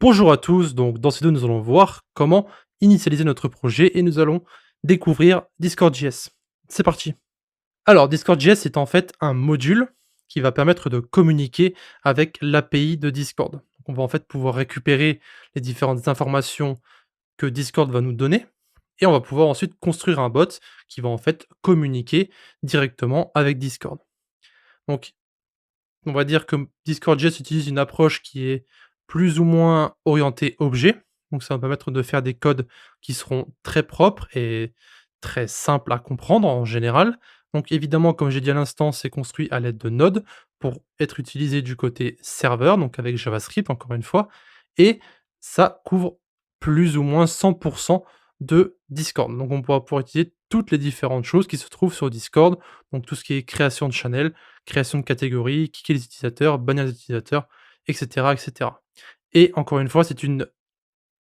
Bonjour à tous, donc dans ces vidéo nous allons voir comment initialiser notre projet et nous allons découvrir Discord.js. C'est parti. Alors Discord.js est en fait un module qui va permettre de communiquer avec l'API de Discord. Donc, on va en fait pouvoir récupérer les différentes informations que Discord va nous donner et on va pouvoir ensuite construire un bot qui va en fait communiquer directement avec Discord. Donc on va dire que Discord.js utilise une approche qui est plus ou moins orientée objet. Donc ça va permettre de faire des codes qui seront très propres et très simples à comprendre en général. Donc évidemment, comme j'ai dit à l'instant, c'est construit à l'aide de Node pour être utilisé du côté serveur, donc avec JavaScript encore une fois. Et ça couvre plus ou moins 100% de Discord. Donc on pourra pouvoir utiliser toutes les différentes choses qui se trouvent sur Discord. Donc tout ce qui est création de channel, création de catégories, kicker les utilisateurs, bannir les utilisateurs, et cetera, et cetera. Et encore une fois, c'est une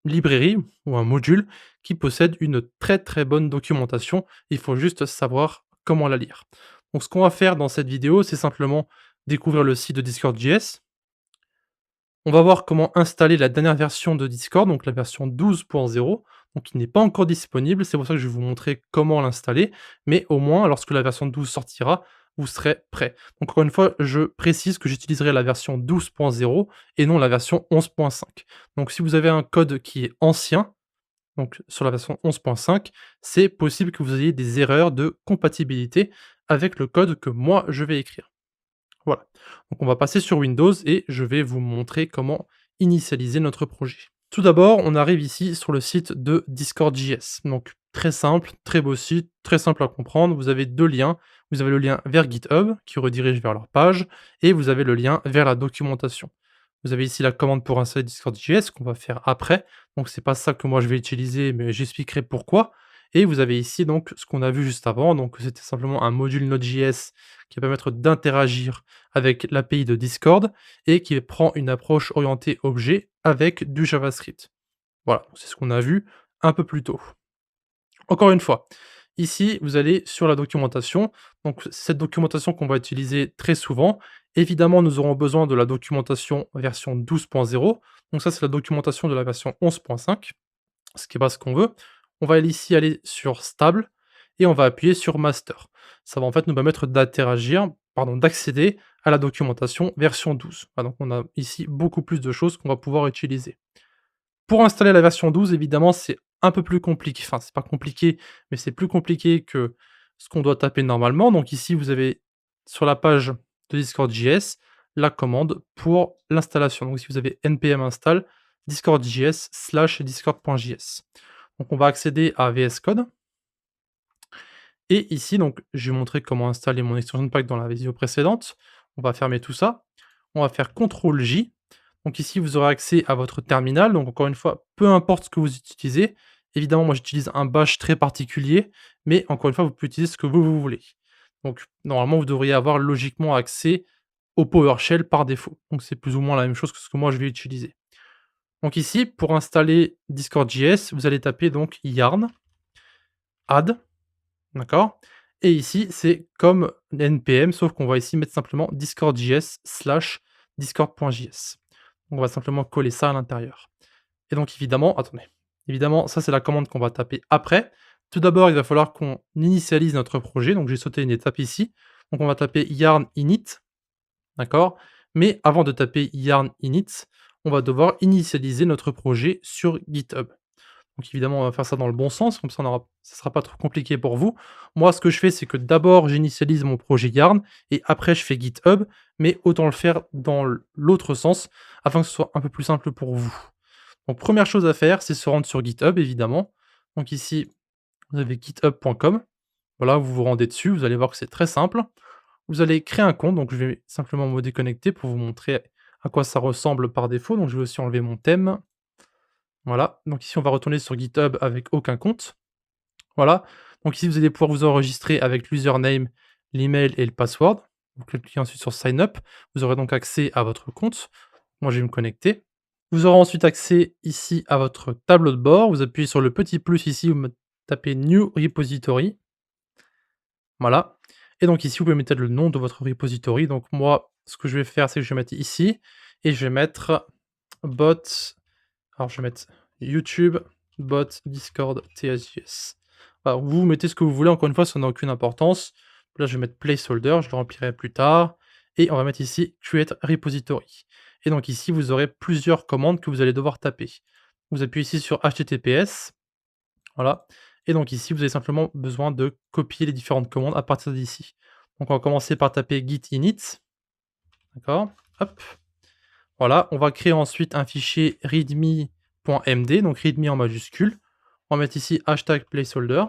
librairie ou un module qui possède une très, très bonne documentation. Il faut juste savoir comment la lire. Donc ce qu'on va faire dans cette vidéo, c'est simplement découvrir le site de Discord.js. On va voir comment installer la dernière version de Discord, donc la version 12.0, donc il n'est pas encore disponible, c'est pour ça que je vais vous montrer comment l'installer, mais au moins lorsque la version 12 sortira, vous serez prêt. Donc encore une fois, je précise que j'utiliserai la version 12.0 et non la version 11.5. Donc si vous avez un code qui est ancien, donc sur la version 11.5, c'est possible que vous ayez des erreurs de compatibilité avec le code que moi je vais écrire. Voilà. Donc on va passer sur Windows et je vais vous montrer comment initialiser notre projet. Tout d'abord, on arrive ici sur le site de Discord.js. Donc très simple, très beau site, très simple à comprendre. Vous avez deux liens. Vous avez le lien vers GitHub qui redirige vers leur page et vous avez le lien vers la documentation. Vous avez ici la commande pour installer Discord.js qu'on va faire après. Donc c'est pas ça que moi je vais utiliser, mais j'expliquerai pourquoi. Et vous avez ici donc ce qu'on a vu juste avant. Donc c'était simplement un module Node.js qui va permettre d'interagir avec l'API de Discord et qui prend une approche orientée objet avec du JavaScript. Voilà, c'est ce qu'on a vu un peu plus tôt. Encore une fois, ici, vous allez sur la documentation. Donc, cette documentation qu'on va utiliser très souvent. Évidemment, nous aurons besoin de la documentation version 12.0. Donc ça, c'est la documentation de la version 11.5, ce qui est pas ce qu'on veut. On va ici aller sur stable et on va appuyer sur master. Ça va en fait nous permettre d'accéder à la documentation version 12. Voilà, donc on a ici beaucoup plus de choses qu'on va pouvoir utiliser. Pour installer la version 12, évidemment, c'est un peu plus compliqué. Enfin, c'est pas compliqué, mais c'est plus compliqué que ce qu'on doit taper normalement. Donc ici, vous avez sur la page de Discord.js la commande pour l'installation. Donc si vous avez npm install discord.js/discord.js. Donc on va accéder à VS Code. Et ici, donc, je vais montrer comment installer mon extension pack dans la vidéo précédente. On va fermer tout ça. On va faire CTRL-J. Donc ici, vous aurez accès à votre terminal. Donc encore une fois, peu importe ce que vous utilisez. Évidemment, moi j'utilise un bash très particulier, mais encore une fois, vous pouvez utiliser ce que vous voulez. Donc normalement, vous devriez avoir logiquement accès au PowerShell par défaut. Donc c'est plus ou moins la même chose que ce que moi je vais utiliser. Donc ici, pour installer Discord.js, vous allez taper donc yarn add. D'accord? Et ici, c'est comme npm, sauf qu'on va ici mettre simplement discord.js/discord.js. On va simplement coller ça à l'intérieur. Et donc évidemment, attendez, évidemment, ça c'est la commande qu'on va taper après. Tout d'abord, il va falloir qu'on initialise notre projet. Donc j'ai sauté une étape ici. Donc on va taper yarn init, d'accord? Mais avant de taper yarn init, on va devoir initialiser notre projet sur GitHub. Donc évidemment, on va faire ça dans le bon sens, comme ça ça sera pas trop compliqué pour vous. Moi, ce que je fais, c'est que d'abord j'initialise mon projet Yarn et après je fais GitHub, mais autant le faire dans l'autre sens afin que ce soit un peu plus simple pour vous. Donc première chose à faire, c'est se rendre sur GitHub évidemment. Donc ici, vous avez github.com. Voilà, vous vous rendez dessus, vous allez voir que c'est très simple. Vous allez créer un compte, donc je vais simplement me déconnecter pour vous montrer à quoi ça ressemble par défaut. Donc je vais aussi enlever mon thème. Voilà, donc ici on va retourner sur GitHub avec aucun compte. Voilà, donc ici vous allez pouvoir vous enregistrer avec l'username, l'email et le password. Vous cliquez ensuite sur sign up, vous aurez donc accès à votre compte. Moi je vais me connecter. Vous aurez ensuite accès ici à votre tableau de bord. Vous appuyez sur le petit plus ici, vous tapez New Repository. Voilà. Et donc ici vous pouvez mettre le nom de votre repository. Donc moi, ce que je vais faire, c'est que je vais mettre ici et je vais mettre bot Alors je vais mettre YouTube, bot, Discord, TSJS. Alors vous mettez ce que vous voulez, encore une fois, ça n'a aucune importance. Là, je vais mettre placeholder, je le remplirai plus tard. Et on va mettre ici create repository. Et donc ici, vous aurez plusieurs commandes que vous allez devoir taper. Vous appuyez ici sur HTTPS. Voilà. Et donc ici, vous avez simplement besoin de copier les différentes commandes à partir d'ici. Donc on va commencer par taper git init. D'accord. Hop. Voilà, on va créer ensuite un fichier readme.md, donc readme en majuscule. On va mettre ici hashtag placeholder.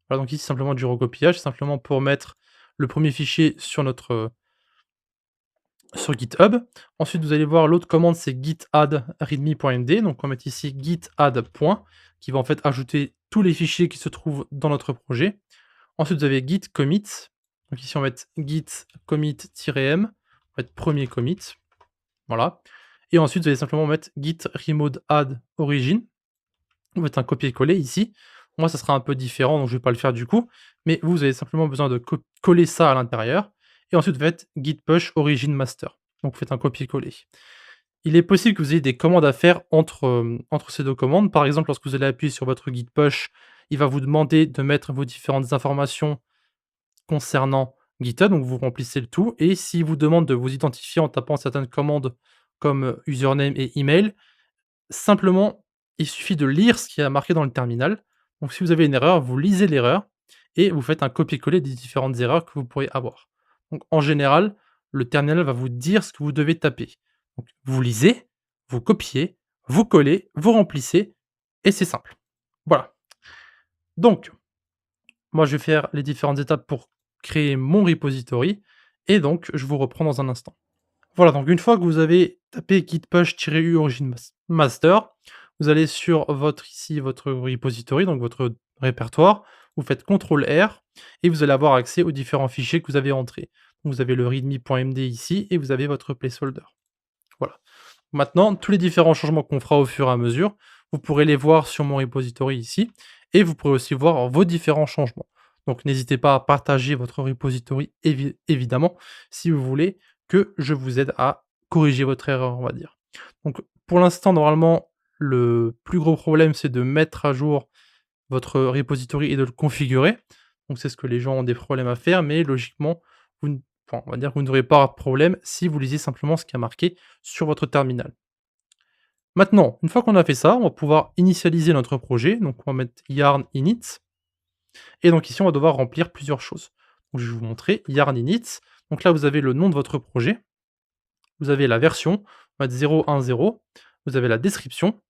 Voilà, donc ici simplement du recopiage, simplement pour mettre le premier fichier sur notre sur GitHub. Ensuite, vous allez voir l'autre commande, c'est git add readme.md. Donc on va mettre ici git add point, qui va en fait ajouter tous les fichiers qui se trouvent dans notre projet. Ensuite, vous avez git commit. Donc ici, on va mettre git commit-m, on va mettre premier commit. Voilà. Et ensuite, vous allez simplement mettre git remote add origin. Vous faites un copier-coller ici. Moi, ça sera un peu différent, donc je ne vais pas le faire du coup. Mais vous avez simplement besoin de coller ça à l'intérieur. Et ensuite, vous faites git push origin master. Donc, vous faites un copier-coller. Il est possible que vous ayez des commandes à faire entre ces deux commandes. Par exemple, lorsque vous allez appuyer sur votre git push, il va vous demander de mettre vos différentes informations concernant GitHub, donc vous remplissez le tout. Et s'il vous demande de vous identifier en tapant certaines commandes comme username et email, simplement, il suffit de lire ce qui est marqué dans le terminal. Donc si vous avez une erreur, vous lisez l'erreur et vous faites un copier-coller des différentes erreurs que vous pourriez avoir. Donc en général, le terminal va vous dire ce que vous devez taper. Donc vous lisez, vous copiez, vous collez, vous remplissez et c'est simple. Voilà. Donc, moi je vais faire les différentes étapes pour créer mon repository et donc je vous reprends dans un instant. Voilà, donc une fois que vous avez tapé git push-u origin master, vous allez sur votre repository, donc votre répertoire, vous faites CTRL R et vous allez avoir accès aux différents fichiers que vous avez entrés. Vous avez le readme.md ici et vous avez votre placeholder. Voilà. Maintenant, tous les différents changements qu'on fera au fur et à mesure, vous pourrez les voir sur mon repository ici et vous pourrez aussi voir vos différents changements. Donc n'hésitez pas à partager votre repository évidemment si vous voulez que je vous aide à corriger votre erreur, on va dire. Donc pour l'instant, normalement, le plus gros problème, c'est de mettre à jour votre repository et de le configurer. Donc c'est ce que les gens ont des problèmes à faire, mais logiquement, vous n enfin, on va dire que vous n'aurez pas de problème si vous lisez simplement ce qui est marqué sur votre terminal. Maintenant, une fois qu'on a fait ça, on va pouvoir initialiser notre projet. Donc on va mettre yarn init et donc ici, on va devoir remplir plusieurs choses. Donc je vais vous montrer yarn init. Donc là, vous avez le nom de votre projet. Vous avez la version, on va mettre 010. Vous avez la description,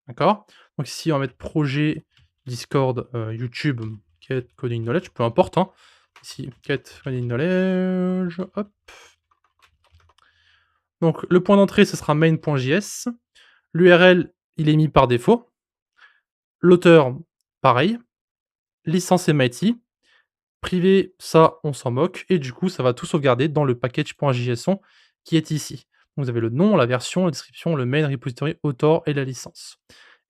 d'accord? Donc ici, on va mettre projet Discord, YouTube, Get Coding Knowledge, peu importe, hein. Ici, Get Coding Knowledge, hop. Donc le point d'entrée, ce sera main.js. L'URL, il est mis par défaut. L'auteur, pareil. Licence MIT. Privé, ça, on s'en moque. Et du coup, ça va tout sauvegarder dans le package.json qui est ici. Donc, vous avez le nom, la version, la description, le main, repository, author et la licence.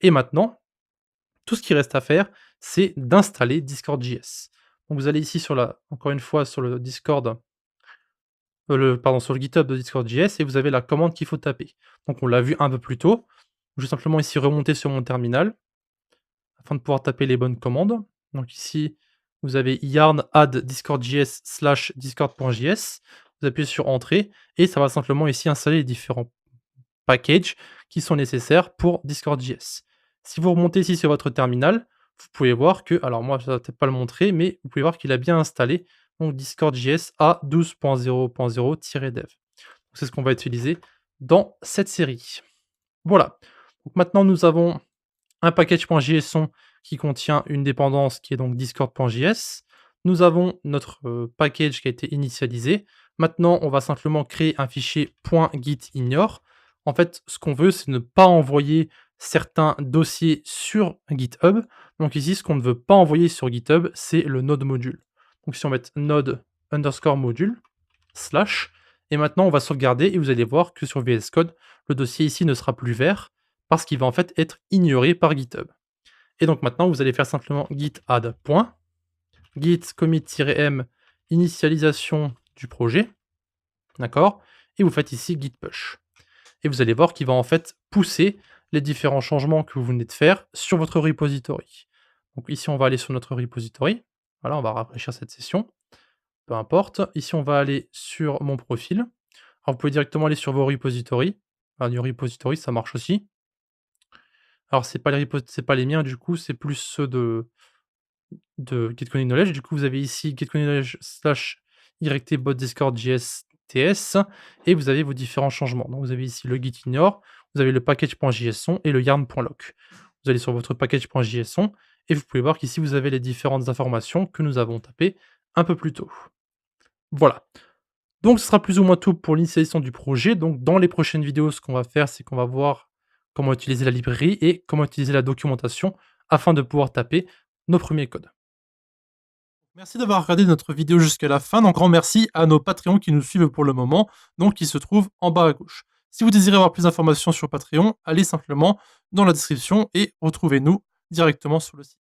Et maintenant, tout ce qui reste à faire, c'est d'installer Discord.js. Donc, vous allez ici encore une fois, sur le Discord, sur le GitHub de Discord.js et vous avez la commande qu'il faut taper. Donc, on l'a vu un peu plus tôt. Je vais simplement ici remonter sur mon terminal afin de pouvoir taper les bonnes commandes. Donc ici, vous avez yarn add discord.js / discord.js. Vous appuyez sur entrée et ça va simplement ici installer les différents packages qui sont nécessaires pour Discord.js. Si vous remontez ici sur votre terminal, vous pouvez voir que, alors moi je ne vais peut-être pas le montrer, mais vous pouvez voir qu'il a bien installé donc Discord.js à 12.0.0-dev. C'est ce qu'on va utiliser dans cette série. Voilà. Donc maintenant nous avons un package.json qui contient une dépendance qui est donc discord.js. Nous avons notre package qui a été initialisé. Maintenant, on va simplement créer un fichier .gitignore. En fait, ce qu'on veut, c'est ne pas envoyer certains dossiers sur GitHub. Donc ici, ce qu'on ne veut pas envoyer sur GitHub, c'est le node module. Donc si on met node underscore module, slash, et maintenant on va sauvegarder et vous allez voir que sur VS Code, le dossier ici ne sera plus vert parce qu'il va en fait être ignoré par GitHub. Et donc maintenant, vous allez faire simplement git add point, git commit-m initialisation du projet, d'accord? Et vous faites ici git push. Et vous allez voir qu'il va en fait pousser les différents changements que vous venez de faire sur votre repository. Donc ici, on va aller sur notre repository. Voilà, on va rafraîchir cette session, peu importe. Ici, on va aller sur mon profil. Alors, vous pouvez directement aller sur vos repositories. New repository, ça marche aussi. Alors, c'est pas les miens du coup, c'est plus ceux de Get Connect Knowledge. Du coup, vous avez ici Get Connect Knowledge slash YT-bot Discord JS TS et vous avez vos différents changements. Donc, vous avez ici le git ignore, vous avez le package.json et le yarn.lock. Vous allez sur votre package.json et vous pouvez voir qu'ici, vous avez les différentes informations que nous avons tapées un peu plus tôt. Voilà. Donc, ce sera plus ou moins tout pour l'initialisation du projet. Donc, dans les prochaines vidéos, ce qu'on va faire, c'est qu'on va voir comment utiliser la librairie et comment utiliser la documentation afin de pouvoir taper nos premiers codes. Merci d'avoir regardé notre vidéo jusqu'à la fin. Donc, grand merci à nos Patreons qui nous suivent pour le moment, donc qui se trouvent en bas à gauche. Si vous désirez avoir plus d'informations sur Patreon, allez simplement dans la description et retrouvez-nous directement sur le site.